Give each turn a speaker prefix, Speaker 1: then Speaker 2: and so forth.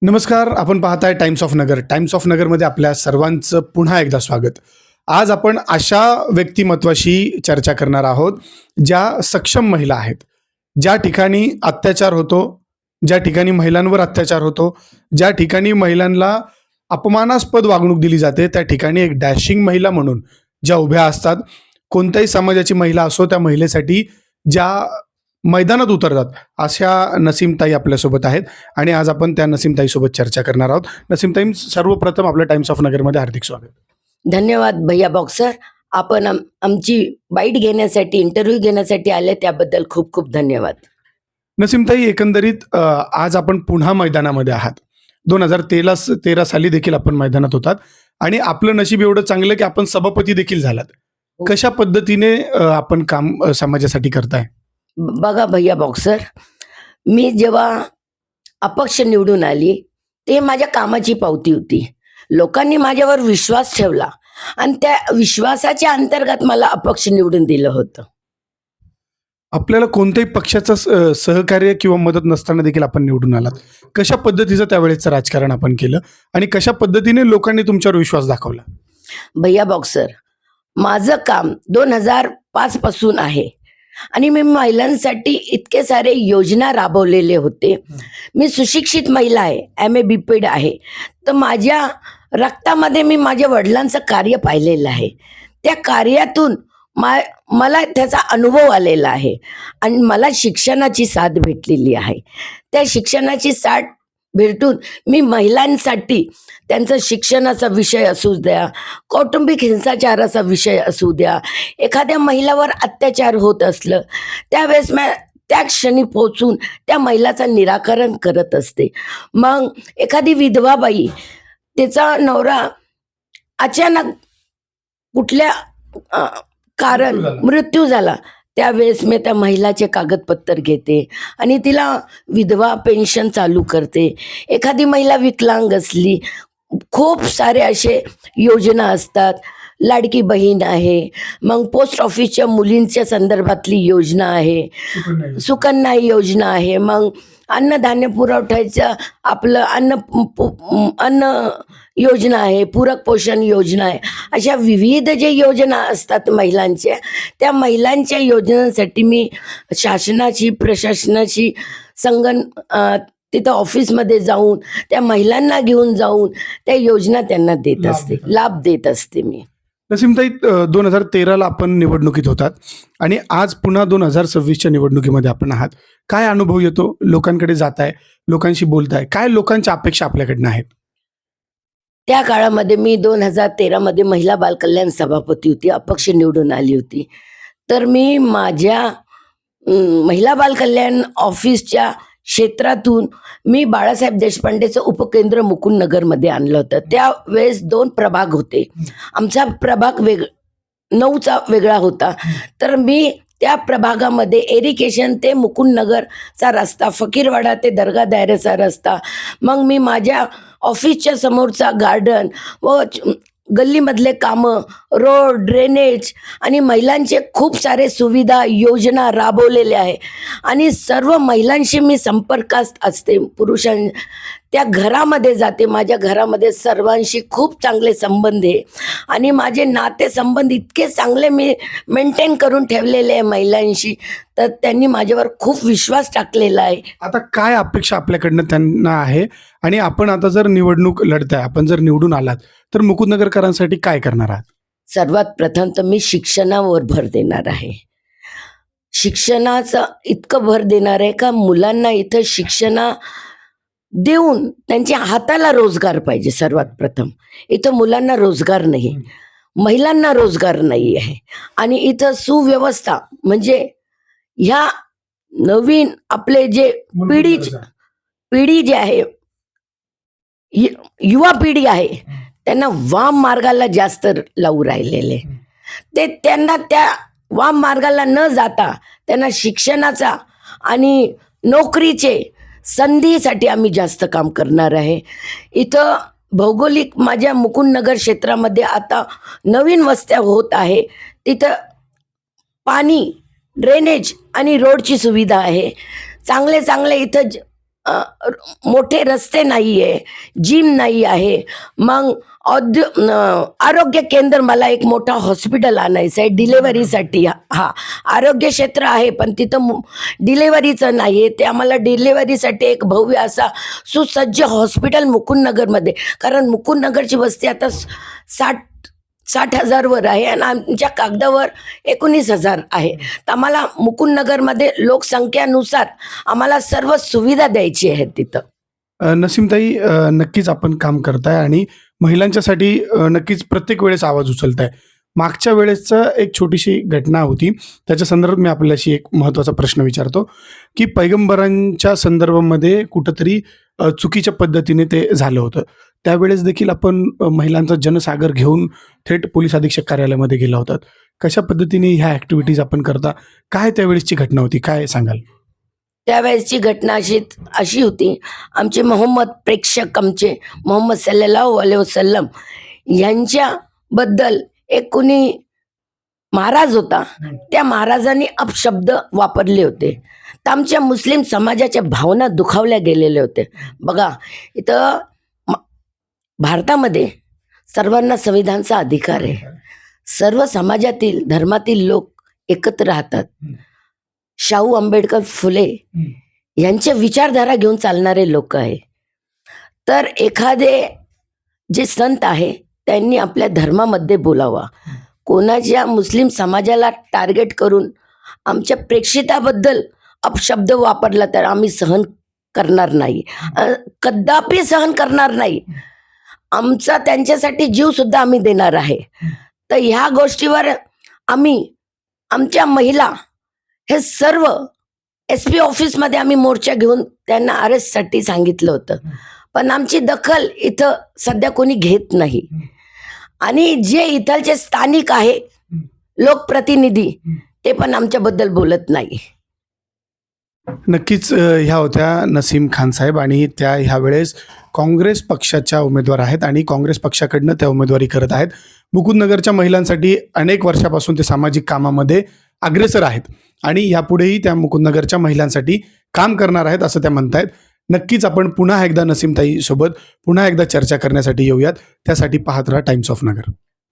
Speaker 1: नमस्कार. आपण पाहताय times of Nagar. Times of नगरमध्ये आपल्या सर्वांचं पुन्हा एकदा स्वागत. आज आपण अशा व्यक्तिमत्वाशी चर्चा करणार आहोत, ज्या सक्षम महिला आहेत. ज्या ठिकाणी अत्याचार होतो, ज्या ठिकाणी महिलांवर अत्याचार होतो, ज्या ठिकाणी महिलांना अपमानास्पद वागणूक दिली जाते, त्या ठिकाणी एक डॅशिंग महिला म्हणून ज्या उभ्या असतात. कोणत्याही समाजाची महिला असो, त्या महिलेसाठी ज्या मैदानात उतरतात, अशा नसीमताई आपल्यासोबत आहेत आणि आज आपण त्या नसीमताईसोबत चर्चा करणार आहोत. नसीमताई, सर्वप्रथम आपल्या टाइम्स ऑफ नगरमध्ये हार्दिक स्वागत.
Speaker 2: धन्यवाद भैया बॉक्सर. आपण आमची बाईट घेण्यासाठी, इंटरव्ह्यू घेण्यासाठी आले, त्याबद्दल खूप खूप धन्यवाद.
Speaker 1: नसीमताई, एकंदरीत आज आपण पुन्हा मैदानामध्ये आहात. 2013 साली देखील आपण मैदानात होतात आणि आपलं नशीब एवढं चांगलं की आपण सभापती देखील झालात. कशा पद्धतीने आपण काम समाजासाठी करताय?
Speaker 2: बघा भैया बॉक्सर, मी जेव्हा अपक्ष निवडून आली, ते माझ्या कामाची पावती होती. लोकांनी माझ्यावर विश्वास ठेवला आणि त्या विश्वासाच्या अंतर्गत मला अपक्ष निवडून दिलं होतं.
Speaker 1: आपल्याला कोणत्याही पक्षाचं सहकार्य किंवा मदत नसताना देखील आपण निवडून आलात. कशा पद्धतीचं त्यावेळेचं राजकारण आपण केलं आणि कशा पद्धतीने लोकांनी तुमच्यावर विश्वास दाखवला?
Speaker 2: भैया बॉक्सर, माझं काम 2005 पासून आहे आणि मी महिलांसाठी इतके सारे योजना राबवलेले होते. मी सुशिक्षित महिला आहे, MA BPED आहे. तर माझ्या रक्तामध्ये मी माझ्या वडिलांचं कार्य पाहिलेलं आहे. त्या कार्यातून मला त्याचा अनुभव आलेला आहे आणि मला शिक्षणाची साथ भेटलेली आहे. त्या शिक्षणाची साथ भेटून मी महिलांसाठी त्यांचा शिक्षणाचा विषय असू द्या, कौटुंबिक हिंसाचाराचा विषय असू द्या, एखाद्या महिलावर अत्याचार होत असलं त्यावेळेस त्या क्षणी पोचून त्या महिलाचं निराकरण करत असते. मग एखादी विधवा बाई, तिचा नवरा अचानक कुठल्या कारण मृत्यू झाला, त्यावेळेस मी त्या महिलाचे कागदपत्र घेते आणि तिला विधवा पेन्शन चालू करते. एखादी महिला विकलांग असली, खूप सारे असे योजना असतात. लाडकी बहीण आहे, मग पोस्ट ऑफिसच्या मुलींच्या संदर्भातली योजना आहे, सुकन्या योजना आहे, मग अन्नधान्य पुरवठ्याचं आपलं अन्न योजना आहे, पूरक पोषण योजना आहे. अशा विविध जे योजना असतात महिलांच्या, त्या महिलांच्या योजनांसाठी मी शासनाची, प्रशासनाची तिथं ऑफिसमध्ये जाऊन त्या महिलांना घेऊन जाऊन त्या योजना त्यांना देत असते, लाभ देत असते मी.
Speaker 1: नसीमताई, 2013ला आपण निवडणुकीत होतात आणि आज पुन्हा 2026च्या निवडणुकीमध्ये आपण आहात. काय अनुभव येतो? लोकांकडे जाताय, लोकांशी बोलताय, काय लोकांच्या अपेक्षा आपल्याकडनं आहेत?
Speaker 2: त्या काळामध्ये मी 2013 महिला बालकल्याण सभापती होती, अपक्ष निवडून आली होती. तर मी माझ्या महिला बालकल्याण ऑफिसच्या क्षेत्रातून मी बाळासाहेब देशपांडेचं उपकेंद्र मुकुंदनगरमध्ये आणलं होतं. त्यावेळेस 2 प्रभाग होते. आमचा प्रभाग 9चा वेगळा होता. तर मी त्या प्रभागामध्ये एरिकेशन ते मुकुंदनगरचा रस्ता, फकीरवाडा ते दर्गा दायऱ्याचा रस्ता, मग मी माझ्या ऑफिसच्या समोरचा गार्डन व गल्लीमधले कामं, रोड, ड्रेनेज आणि महिलांचे खूप सारे सुविधा योजना राबवलेले आहे आणि सर्व महिलांशी मी संपर्कात असते. त्या घरामध्ये जाते. माझ्या घरामध्ये सर्वांशी खूप चांगले संबंध आहे आणि माझे नातेसंबंध इतके चांगले मी मेंटेन करून ठेवलेले आहे महिलांशी, तर त्यांनी माझ्यावर खूप विश्वास टाकलेला आहे.
Speaker 1: आता काय अपेक्षा आपल्याकडनं त्यांना आहे आणि आपण आता जर निवडणूक लढताय, आपण जर निवडून आलात तर मुकुंदनगरकरांसाठी काय करणार आहात?
Speaker 2: सर्वात प्रथम तर मी शिक्षणावर भर देणार आहे. शिक्षणाचा इतकं भर देणार आहे का मुलांना इथं शिक्षणा देऊन त्यांच्या हाताला रोजगार पाहिजे. सर्वात प्रथम इथं मुलांना रोजगार नाही, महिलांना रोजगार नाही आहे आणि इथं सुव्यवस्था म्हणजे ह्या नवीन आपले जे पिढी जे आहे, युवा पिढी आहे, त्यांना वाम मार्गाला जास्त लावू राहिलेले. ते त्यांना त्या वाम मार्गाला न जाता त्यांना शिक्षणाचा आणि नोकरीचे संधीसाठी आम्ही जास्त काम करणार आहे. इथं भौगोलिक माझ्या मुकुंदनगर क्षेत्रामध्ये आता नवीन वस्त्या होत आहे. तिथं पाणी, ड्रेनेज आणि रोडची सुविधा आहे. चांगले इथं मोठे रस्ते नाही आहे, जिम नाही आहे. मग आरोग्य केंद्र, मला एक मोठा हॉस्पिटल आणायचं आहे डिलेवरीसाठी. हा, आरोग्य क्षेत्र आहे पण तिथं डिलेवरीचं नाही आहे. ते आम्हाला डिलेवरीसाठी एक भव्य असा सुसज्ज हॉस्पिटल मुकुंदनगरमध्ये, कारण मुकुंदनगरची वस्ती आता 60,000 वर आहे आणि आमच्या कागदावर 19,000 आहे. तर आम्हाला मुकुंदनगरमध्ये लोकसंख्येनुसार आम्हाला सर्व सुविधा द्यायची आहे तिथं.
Speaker 1: नसीमताई, नक्कीच आपण काम करताय आणि महिलांच्यासाठी नक्कीच प्रत्येक वेळेस आवाज उचलताय. मागच्या वेळेसचा एक छोटीशी घटना होती, त्याच्या संदर्भात मी आपल्याशी एक महत्त्वाचा प्रश्न विचारतो की पैगंबरांच्या संदर्भामध्ये कुठंतरी चुकीच्या पद्धतीने ते झालं होतं. त्यावेळेस देखील आपण महिलांचा जनसागर घेऊन थेट पोलीस अधीक्षक कार्यालयामध्ये गेला होतात. कशा पद्धतीने ह्या ॲक्टिव्हिटीज आपण करता? काय त्यावेळेसची घटना होती? काय सांगाल?
Speaker 2: त्यावेळेसची घटना अशी होती. आमचे आमचे मोहम्मद सल्लल्लाहु अलैहि वसल्लम यांच्याबद्दल एक कुणी महाराज होता. त्या महाराजांनी अपशब्द वापरले होते. तर आमच्या मुस्लिम समाजाच्या भावना दुखावल्या गेलेल्या होत्या. बघा, इथं भारतामध्ये सर्वांना संविधानाचा अधिकार आहे. सर्व समाजातील धर्मातील लोक एकत्र राहतात. शाहू आंबेडकर, फुले यांच्या विचारधारा घेऊन चालणारे लोक आहे. तर एखादे जे संत आहे त्यांनी आपल्या धर्मामध्ये बोलावा. कोणाच्या मुस्लिम समाजाला टार्गेट करून आमच्या प्रेक्षिताबद्दल अपशब्द वापरला तर आम्ही सहन करणार नाही, कदापि सहन करणार नाही. आमचा त्यांच्यासाठी जीव सुद्धा आम्ही देणार आहे. तर ह्या गोष्टीवर आम्ही आमच्या महिला हे सर्व SP ऑफिसमध्ये आम्ही मोर्चा घेऊन त्यांना अरेस्टसाठी सांगितलं होतं. पण आमची दखल इथं सध्या कोणी घेत नाही. आणि जे इथलचे स्थानिक आहे लोकप्रतिनिधी ते पण आमच्याबद्दल बोलत नाही.
Speaker 1: नक्कीच ह्या होत्या नसीम खान साहेब आणि त्या ह्या वेळेस काँग्रेस पक्षाच्या उमेदवार आहेत आणि काँग्रेस पक्षाकडनं त्या उमेदवारी करत आहेत. मुकुंदनगरच्या महिलांसाठी अनेक वर्षापासून ते सामाजिक कामामध्ये अग्रेसर आहेत आणि यापुढेही त्या मुकुंदनगरच्या महिलांसाठी काम करणार आहेत असं त्या म्हणतायत. नक्कीच आपण पुन्हा एकदा नसीमताई सोबत पुन्हा एकदा चर्चा करण्यासाठी येऊयात. त्यासाठी पाहत राहा टाइम्स ऑफ नगर.